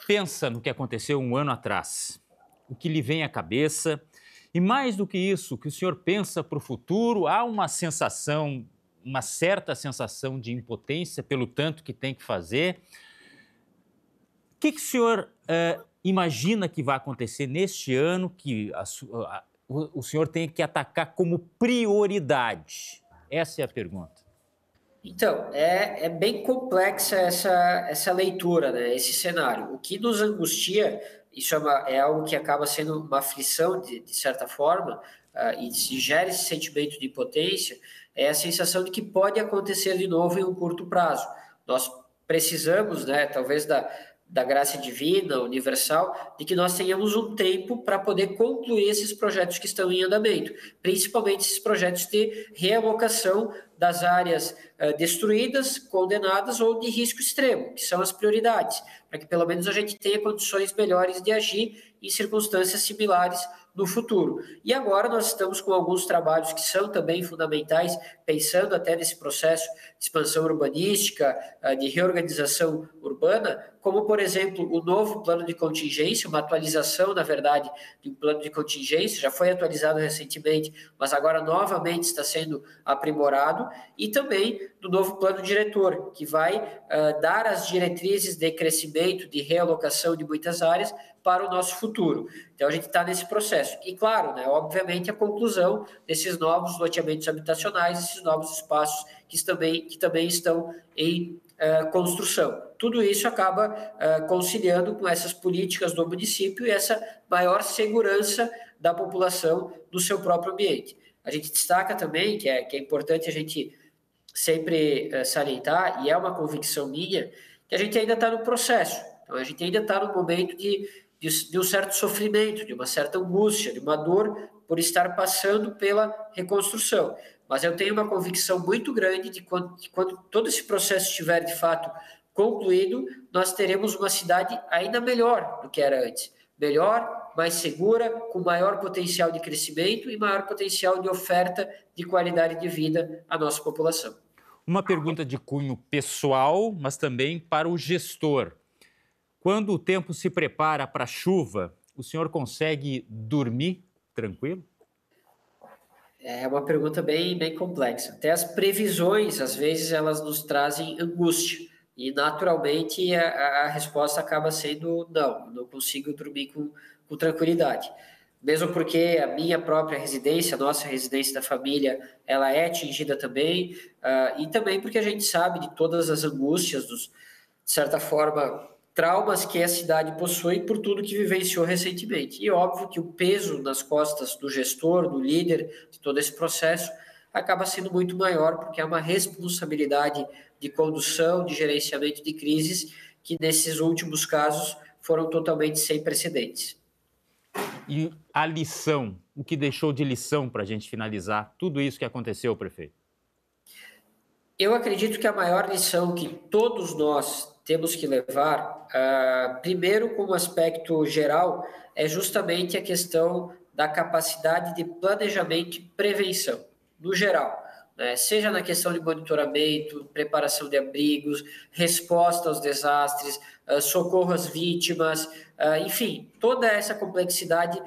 pensa no que aconteceu um ano atrás, o que lhe vem à cabeça? E mais do que isso, que o senhor pensa para o futuro, há uma sensação, uma certa sensação de impotência pelo tanto que tem que fazer. O que o senhor imagina que vai acontecer neste ano que o senhor tem que atacar como prioridade? Essa é a pergunta.
Então, é bem complexa essa leitura, né, esse cenário. O que nos angustia, isso é algo que acaba sendo uma aflição, de certa forma, e se gera esse sentimento de impotência, é a sensação de que pode acontecer de novo em um curto prazo. Nós precisamos, né, talvez da graça divina, universal, de que nós tenhamos um tempo para poder concluir esses projetos que estão em andamento, principalmente esses projetos de realocação das áreas destruídas, condenadas ou de risco extremo, que são as prioridades, para que pelo menos a gente tenha condições melhores de agir em circunstâncias similares no futuro. E agora nós estamos com alguns trabalhos que são também fundamentais, pensando até nesse processo de expansão urbanística, de reorganização urbana, como, por exemplo, o novo plano de contingência, uma atualização, na verdade, de um plano de contingência, já foi atualizado recentemente, mas agora novamente está sendo aprimorado, e também do novo plano diretor, que vai dar as diretrizes de crescimento, de realocação de muitas áreas para o nosso futuro. Então, a gente está nesse processo. E, claro, né, obviamente, a conclusão desses novos loteamentos habitacionais, esses novos espaços que também estão em construção. Tudo isso acaba conciliando com essas políticas do município e essa maior segurança da população no seu próprio ambiente. A gente destaca também que é importante a gente sempre salientar, e é uma convicção minha, que a gente ainda está no processo. Então, a gente ainda está no momento de um certo sofrimento, de uma certa angústia, de uma dor por estar passando pela reconstrução. Mas eu tenho uma convicção muito grande de que quando todo esse processo estiver, de fato, concluído, nós teremos uma cidade ainda melhor do que era antes. Melhor, mais segura, com maior potencial de crescimento e maior potencial de oferta de qualidade de vida à nossa população.
Uma pergunta de cunho pessoal, mas também para o gestor. Quando o tempo se prepara para a chuva, o senhor consegue dormir tranquilo?
É uma pergunta bem complexa. Até as previsões, às vezes, elas nos trazem angústia. E, naturalmente, a resposta acaba sendo não consigo dormir com tranquilidade. Mesmo porque a minha própria residência, a nossa residência da família, ela é atingida também, e também porque a gente sabe de todas as angústias, de certa forma, traumas que a cidade possui por tudo que vivenciou recentemente. E óbvio que o peso nas costas do gestor, do líder, de todo esse processo, acaba sendo muito maior, porque é uma responsabilidade de condução, de gerenciamento de crises, que nesses últimos casos foram totalmente sem precedentes.
E a lição, o que deixou de lição para a gente finalizar tudo isso que aconteceu, prefeito?
Eu acredito que a maior lição que todos nós temos que levar, primeiro como aspecto geral, é justamente a questão da capacidade de planejamento e prevenção, no geral. Seja na questão de monitoramento, preparação de abrigos, resposta aos desastres, socorro às vítimas, enfim, toda essa complexidade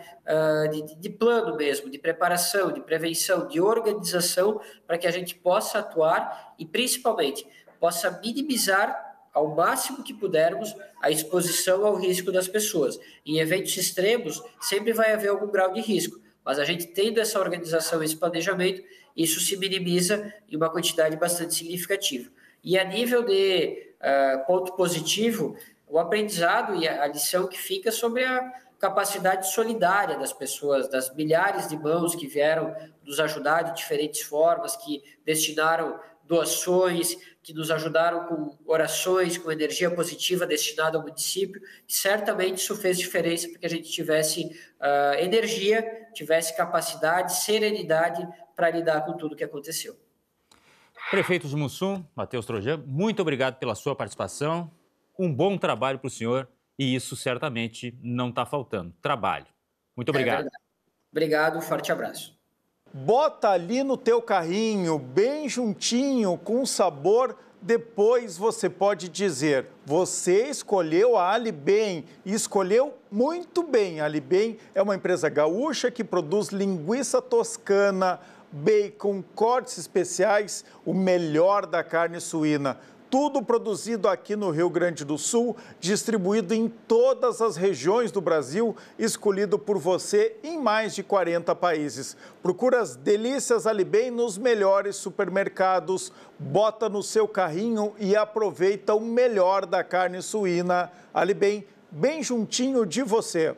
de plano mesmo, de preparação, de prevenção, de organização, para que a gente possa atuar e, principalmente, possa minimizar ao máximo que pudermos a exposição ao risco das pessoas. Em eventos extremos, sempre vai haver algum grau de risco, mas a gente tendo essa organização, esse planejamento, isso se minimiza em uma quantidade bastante significativa. E a nível de ponto positivo, o aprendizado e a lição que fica sobre a capacidade solidária das pessoas, das milhares de mãos que vieram nos ajudar de diferentes formas, que destinaram doações, que nos ajudaram com orações, com energia positiva destinada ao município, e certamente isso fez diferença para que a gente tivesse energia, tivesse capacidade, serenidade para lidar com tudo que aconteceu.
Prefeito de Mussum, Matheus Trojan, muito obrigado pela sua participação. Um bom trabalho para o senhor e isso certamente não está faltando. Trabalho. Muito obrigado.
Obrigado, forte abraço.
Bota ali no teu carrinho, bem juntinho, com sabor. Depois você pode dizer, você escolheu a Alibem e escolheu muito bem. A Alibem é uma empresa gaúcha que produz linguiça toscana, bacon, cortes especiais, o melhor da carne suína. Tudo produzido aqui no Rio Grande do Sul, distribuído em todas as regiões do Brasil, escolhido por você em mais de 40 países. Procura as delícias Alibem nos melhores supermercados, bota no seu carrinho e aproveita o melhor da carne suína. Alibem, bem juntinho de você.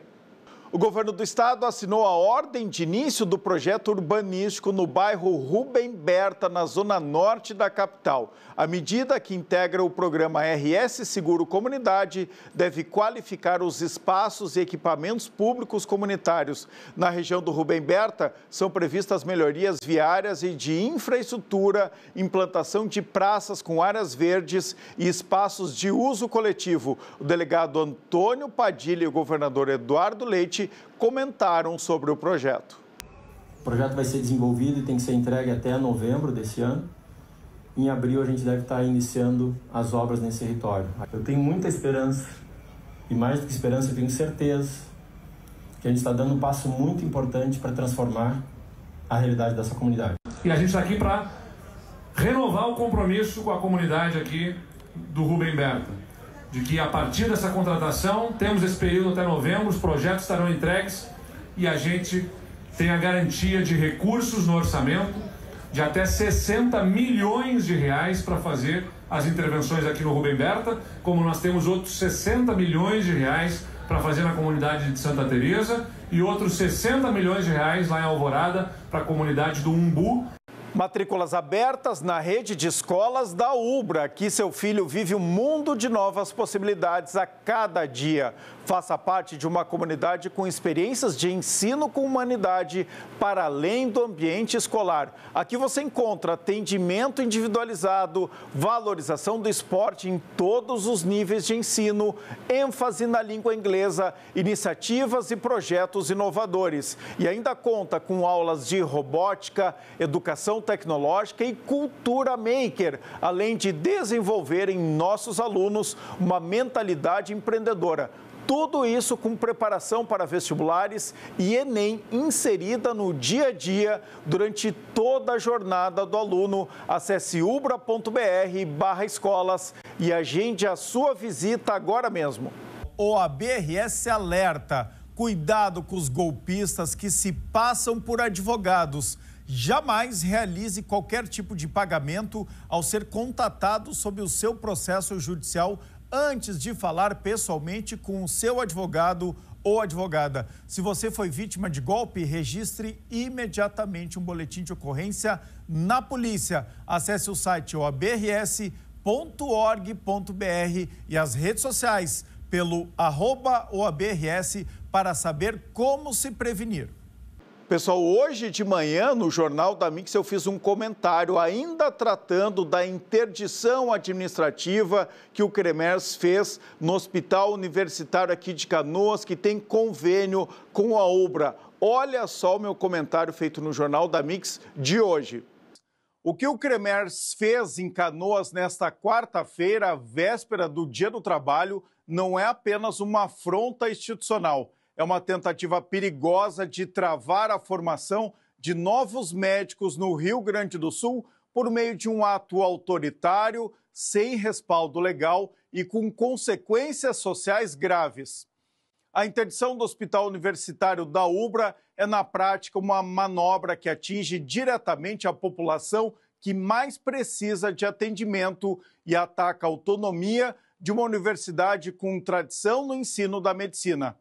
O governo do estado assinou a ordem de início do projeto urbanístico no bairro Rubem Berta, na zona norte da capital. A medida, que integra o programa RS Seguro Comunidade, deve qualificar os espaços e equipamentos públicos comunitários. Na região do Rubem Berta, são previstas melhorias viárias e de infraestrutura, implantação de praças com áreas verdes e espaços de uso coletivo. O delegado Antônio Padilha e o governador Eduardo Leite comentaram sobre o projeto.
O projeto vai ser desenvolvido e tem que ser entregue até novembro desse ano. Em abril a gente deve estar iniciando as obras nesse território. Eu tenho muita esperança, e mais do que esperança, eu tenho certeza que a gente está dando um passo muito importante para transformar a realidade dessa comunidade.
E a gente está aqui para renovar o compromisso com a comunidade aqui do Rubem Berta, de que a partir dessa contratação, temos esse período até novembro, os projetos estarão entregues e a gente tem a garantia de recursos no orçamento de até 60 milhões de reais para fazer as intervenções aqui no Rubem Berta, como nós temos outros 60 milhões de reais para fazer na comunidade de Santa Teresa e outros 60 milhões de reais lá em Alvorada para a comunidade do Umbu.
Matrículas abertas na rede de escolas da Ubra. Aqui seu filho vive um mundo de novas possibilidades a cada dia. Faça parte de uma comunidade com experiências de ensino com humanidade para além do ambiente escolar. Aqui você encontra atendimento individualizado, valorização do esporte em todos os níveis de ensino, ênfase na língua inglesa, iniciativas e projetos inovadores. E ainda conta com aulas de robótica, educação tecnológica e cultura maker, além de desenvolver em nossos alunos uma mentalidade empreendedora. Tudo isso com preparação para vestibulares e Enem inserida no dia a dia durante toda a jornada do aluno. Acesse ubra.br/escolas e agende a sua visita agora mesmo. OAB-RS alerta: cuidado com os golpistas que se passam por advogados. Jamais realize qualquer tipo de pagamento ao ser contatado sobre o seu processo judicial antes de falar pessoalmente com o seu advogado ou advogada. Se você foi vítima de golpe, registre imediatamente um boletim de ocorrência na polícia. Acesse o site oabrs.org.br e as redes sociais pelo @OABRS para saber como se prevenir. Pessoal, hoje de manhã, no Jornal da Mix, eu fiz um comentário ainda tratando da interdição administrativa que o CREMERS fez no Hospital Universitário aqui de Canoas, que tem convênio com a Ubra. Olha só o meu comentário feito no Jornal da Mix de hoje. O que o CREMERS fez em Canoas nesta quarta-feira, véspera do Dia do Trabalho, não é apenas uma afronta institucional. É uma tentativa perigosa de travar a formação de novos médicos no Rio Grande do Sul por meio de um ato autoritário, sem respaldo legal e com consequências sociais graves. A interdição do Hospital Universitário da Ubra é, na prática, uma manobra que atinge diretamente a população que mais precisa de atendimento e ataca a autonomia de uma universidade com tradição no ensino da medicina.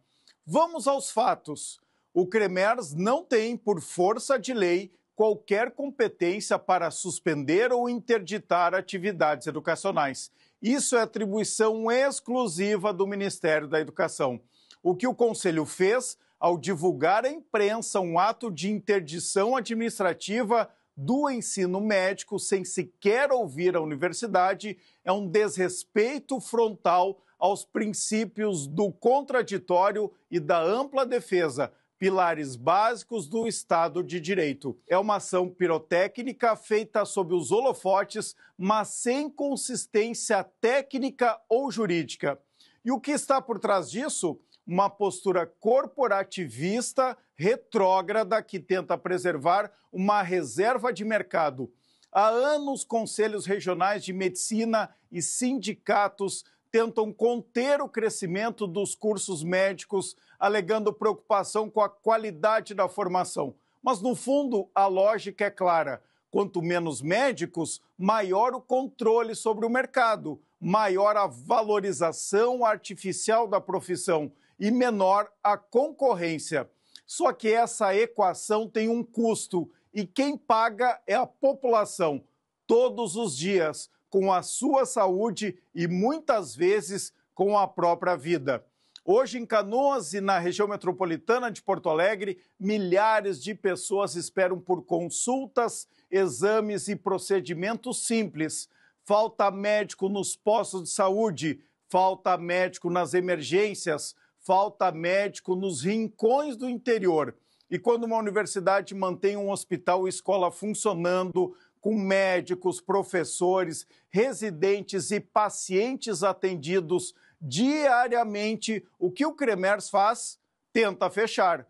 Vamos aos fatos. O CREMERS não tem, por força de lei, qualquer competência para suspender ou interditar atividades educacionais. Isso é atribuição exclusiva do Ministério da Educação. O que o Conselho fez ao divulgar à imprensa um ato de interdição administrativa do ensino médico sem sequer ouvir a universidade é um desrespeito frontal aos princípios do contraditório e da ampla defesa, pilares básicos do Estado de Direito. É uma ação pirotécnica feita sob os holofotes, mas sem consistência técnica ou jurídica. E o que está por trás disso? Uma postura corporativista, retrógrada, que tenta preservar uma reserva de mercado. Há anos, conselhos regionais de medicina e sindicatos tentam conter o crescimento dos cursos médicos, alegando preocupação com a qualidade da formação. Mas, no fundo, a lógica é clara. Quanto menos médicos, maior o controle sobre o mercado, maior a valorização artificial da profissão e menor a concorrência. Só que essa equação tem um custo e quem paga é a população, todos os dias, com a sua saúde e muitas vezes com a própria vida. Hoje, em Canoas e na região metropolitana de Porto Alegre, milhares de pessoas esperam por consultas, exames e procedimentos simples. Falta médico nos postos de saúde, falta médico nas emergências, falta médico nos rincões do interior. E quando uma universidade mantém um hospital e escola funcionando, com médicos, professores, residentes e pacientes atendidos diariamente, o que o CREMERS faz? Tenta fechar.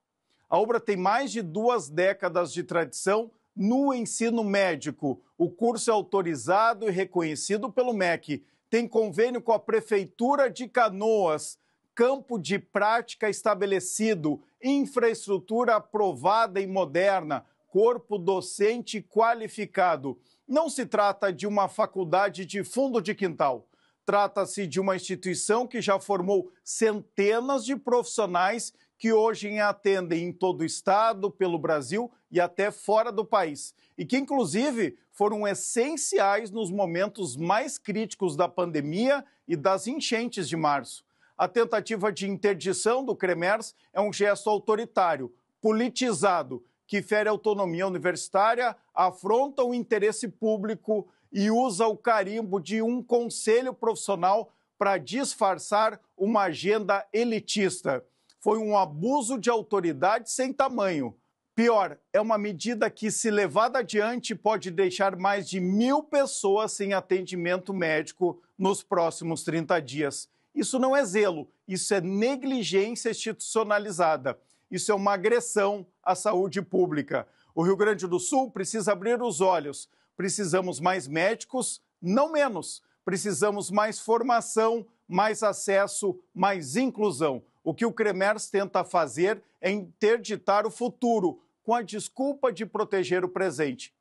A Ubra tem mais de 2 décadas de tradição no ensino médico. O curso é autorizado e reconhecido pelo MEC. Tem convênio com a Prefeitura de Canoas, campo de prática estabelecido, infraestrutura aprovada e moderna, corpo docente qualificado. Não se trata de uma faculdade de fundo de quintal. Trata-se de uma instituição que já formou centenas de profissionais que hoje atendem em todo o estado, pelo Brasil e até fora do país. E que, inclusive, foram essenciais nos momentos mais críticos da pandemia e das enchentes de março. A tentativa de interdição do CREMERS é um gesto autoritário, politizado, que fere a autonomia universitária, afronta o interesse público e usa o carimbo de um conselho profissional para disfarçar uma agenda elitista. Foi um abuso de autoridade sem tamanho. Pior, é uma medida que, se levada adiante, pode deixar mais de 1.000 pessoas sem atendimento médico nos próximos 30 dias. Isso não é zelo, isso é negligência institucionalizada. Isso é uma agressão à saúde pública. O Rio Grande do Sul precisa abrir os olhos. Precisamos mais médicos, não menos. Precisamos mais formação, mais acesso, mais inclusão. O que o CREMERS tenta fazer é interditar o futuro, com a desculpa de proteger o presente.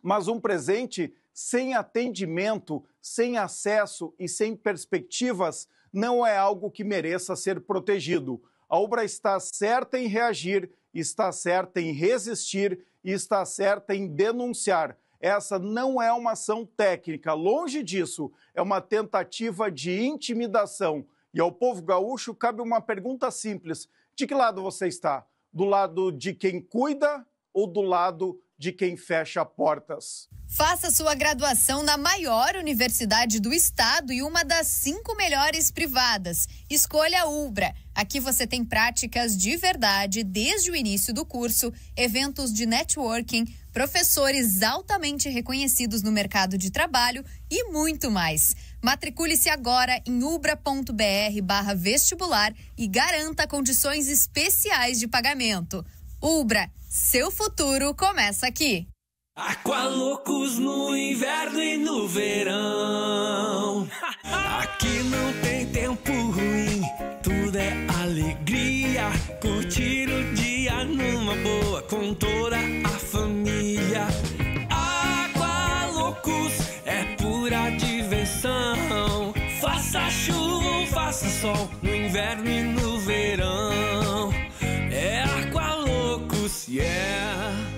Mas um presente sem atendimento, sem acesso e sem perspectivas não é algo que mereça ser protegido. A Ubra está certa em reagir, está certa em resistir e está certa em denunciar. Essa não é uma ação técnica, longe disso, é uma tentativa de intimidação. E ao povo gaúcho cabe uma pergunta simples: de que lado você está? Do lado de quem cuida ou do lado de quem fecha portas?
Faça sua graduação na maior universidade do estado e uma das 5 melhores privadas. Escolha a Ubra. Aqui você tem práticas de verdade desde o início do curso, eventos de networking, professores altamente reconhecidos no mercado de trabalho e muito mais. Matricule-se agora em ubra.br/vestibular e garanta condições especiais de pagamento. Ubra, seu futuro começa aqui.
Aqualocos no inverno e no verão. Aqui não tem tempo ruim, tudo é alegria. Curtir o dia numa boa com toda a família. Aqualocos é pura diversão. Faça chuva ou faça sol, no inverno e no verão. É Aqualocos, yeah.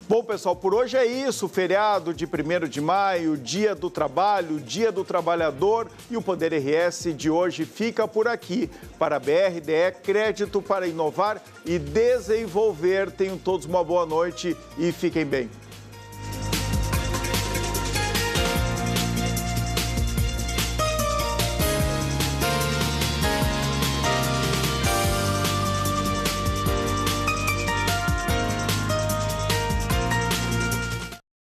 Bom, pessoal, por hoje é isso. Feriado de 1º de maio, Dia do Trabalho, Dia do Trabalhador, e o Poder RS de hoje fica por aqui. Para a BRDE, crédito para inovar e desenvolver. Tenham todos uma boa noite e fiquem bem.